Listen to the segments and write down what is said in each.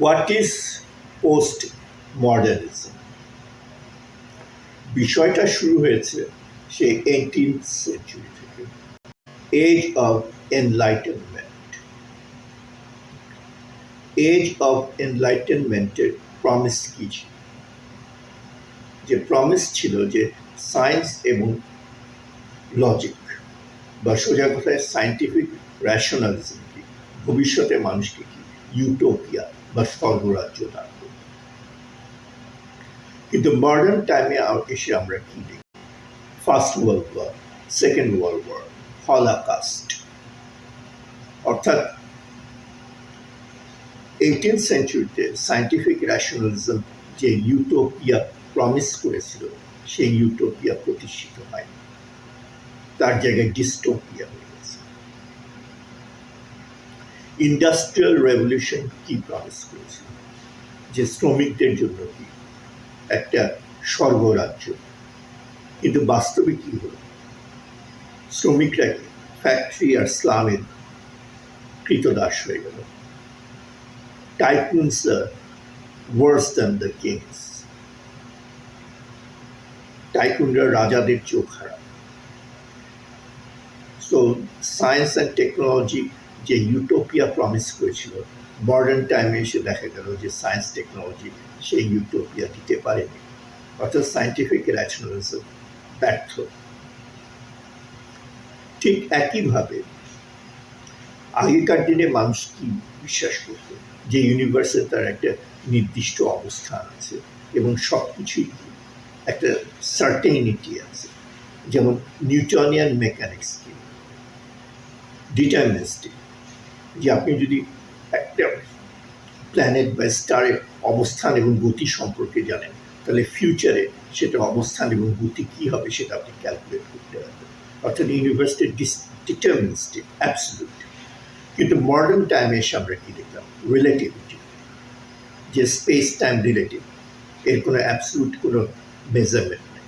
What is post modernism? বিষয়টা শুরু হয়েছে সেই 18th সেঞ্চুরি থেকে, age of enlightenment. Age of এনলাইটেনমেন্টের প্রমিস কি ছিল? যে প্রমিস ছিল যে সায়েন্স এবং লজিক বা সোজা কথায় সায়েন্টিফিক র্যাশনালিজম কি ভবিষ্যতে মানুষকে কি ইউটোপিয়া বা স্বর্গরাজ্য দান করবে। কিন্তু মডার্ন টাইমে এসে আমরা কি দেখি? First world war, second world war, holocaust. অর্থাৎ 18th সেঞ্চুরিতে সায়েন্টিফিক র্যাশনালিজম যে ইউটোপিয়া প্রমিস করেছিল সেই ইউটোপিয়া প্রতিষ্ঠিত হয়নি, তার জায়গায় ডিস্টোপিয়া হয়ে গেছে। ইন্ডাস্ট্রিয়াল রেভলিউশন কি প্রমিস করেছিল? যে শ্রমিকদের জন্য কি একটা স্বর্গরাজ্য, কিন্তু বাস্তবে কি হল? শ্রমিকরা কি ফ্যাক্টরি আর স্লামের কৃতদাস হয়ে গেল। টাইকুনস আর ওয়ার্স দ্যান দ্য কিংস। টাইকুনরা রাজাদের চোখ খারাপ। সো সায়েন্স অ্যান্ড টেকনোলজি যে ইউটোপিয়া প্রমিস করেছিল, মডার্ন টাইমে এসে দেখা গেল যে সায়েন্স টেকনোলজি সেই ইউটোপিয়া দিতে পারেনি, অর্থাৎ সায়েন্টিফিক র্যাশনালিজম ব্যর্থ। ঠিক একইভাবে আগেকার দিনে মানুষ কি বিশ্বাস করত? যে ইউনিভার্সে তার একটা নির্দিষ্ট অবস্থান আছে এবং সব কিছুই একটা সার্টেনিটি আছে, যেমন নিউটনিয়ান মেকানিক্স কি ডিটারমিনিস্টিক, যে আপনি যদি একটা প্ল্যানেট বা স্টারের অবস্থান এবং গতি সম্পর্কে জানেন, তাহলে ফিউচারে সেটা অবস্থান এবং গতি কী হবে সেটা আপনি ক্যালকুলেট করতে পারবেন। অর্থাৎ ইউনিভার্সিটি ডিটারমিনিস্টিক, অ্যাবসলিউট। কিন্তু মডার্ন টাইমে এসে আমরা কী দেখলাম? রিলেটিভিটি, যে স্পেস টাইম রিলেটিভ, এর কোনো অ্যাবসলিউট কোনো মেজারমেন্ট নেই।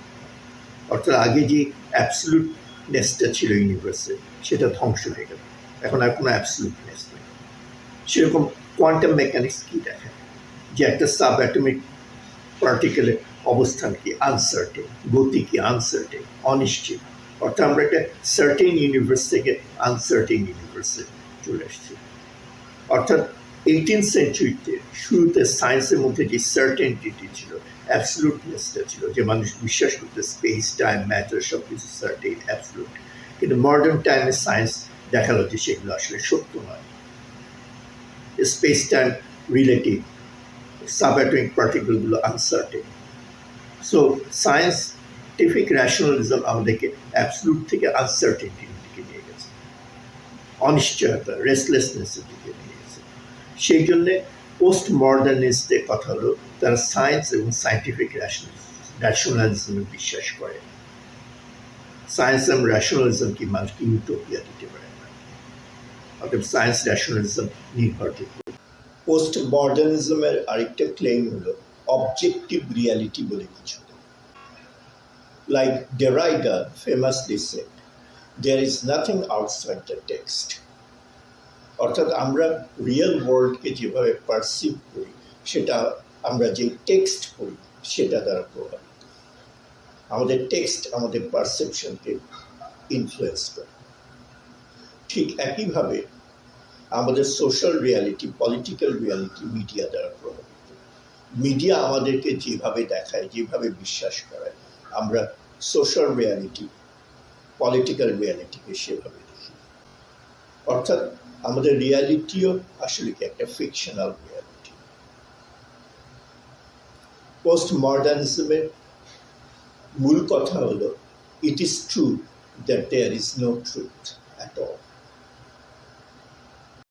অর্থাৎ আগে যে অ্যাবসলিউটনেসটা ছিল ইউনিভার্সে সেটা ধ্বংস হয়ে গেল, এখন আর কোনো অ্যাবসলিউটনেস নেই। সেরকম কোয়ান্টাম মেকানিক্স কি দেখায়? যে একটা সাব অ্যাটমিক পার্টিকেলের অবস্থান কি আনসার্টেন, গতি কি আনসার্টেন, অনিশ্চিত। অর্থাৎ আমরা একটা সার্টেন ইউনিভার্স থেকে আনসার্টেন ইউনিভার্সে চলে আসছি। অর্থাৎ 18th সেঞ্চুরিতে শুরুতে সায়েন্সের মধ্যে যে সার্টেনটিটি ছিল, অ্যাবসলিউটনেসটা ছিল, যে মানুষ বিশ্বাস করতে স্পেস টাইম ম্যাটার সব কিছু সার্টেন অ্যাবসলিউট। কিন্তু মডার্ন টাইমে সায়েন্স দেখালো যে সেগুলো আসলে সত্য নয়। স্পেস টাইম রিলেটিভ, সাবঅ্যাটমিক পার্টিকেলগুলো আনসার্টেন। সো সায়েন্টিফিক র্যাশনালিজম আমাদেরকে অ্যাবসলিউট থেকে আনসার্টেনটির দিকে নিয়ে গেছে, অনিশ্চয়তা, রেস্টলেসনেসের দিকে নিয়ে গেছে। সেই জন্যে পোস্ট মডার্নিস্টদের কথা হলো তারা সায়েন্স এবং সায়েন্টিফিক র্যাশনালিজমে বিশ্বাস করে। সায়েন্স এবং র্যাশনালিজম কি মানুষকে ইউটোপিয়া দিতে পারে না, অর্থাৎ সায়েন্স র্যাশনালিজম নির্ভরযোগ্য। পোস্ট মডার্নিজমের আরেকটা ক্লেম হলো অবজেক্টিভ রিয়ালিটি বলে কিছু। Like Derrida famously said, there is nothing outside the text. অর্থাৎ আমরা রিয়েল ওয়ার্ল্ডকে যেভাবে পারসিভ করি সেটা আমরা যে টেক্সট পড়ি সেটা দ্বারা প্রভাবিত। আমাদের টেক্সট আমাদের পারসেপশনকে ইনফ্লুয়েন্স করে। ঠিক একইভাবে আমাদের social reality, political reality media দ্বারা প্রভাবিত। মিডিয়া আমাদেরকে যেভাবে দেখায়, যেভাবে বিশ্বাস করায়, আমরা সোশ্যাল রিয়ালিটি, পলিটিক্যাল রিয়ালিটিকে সেভাবে দেখি। অর্থাৎ আমাদের রিয়ালিটিও আসলে কি একটা ফিকশনাল রিয়ালিটি। পোস্ট মডার্নিজমের মূল কথা হলো, it is true that there is no truth at all.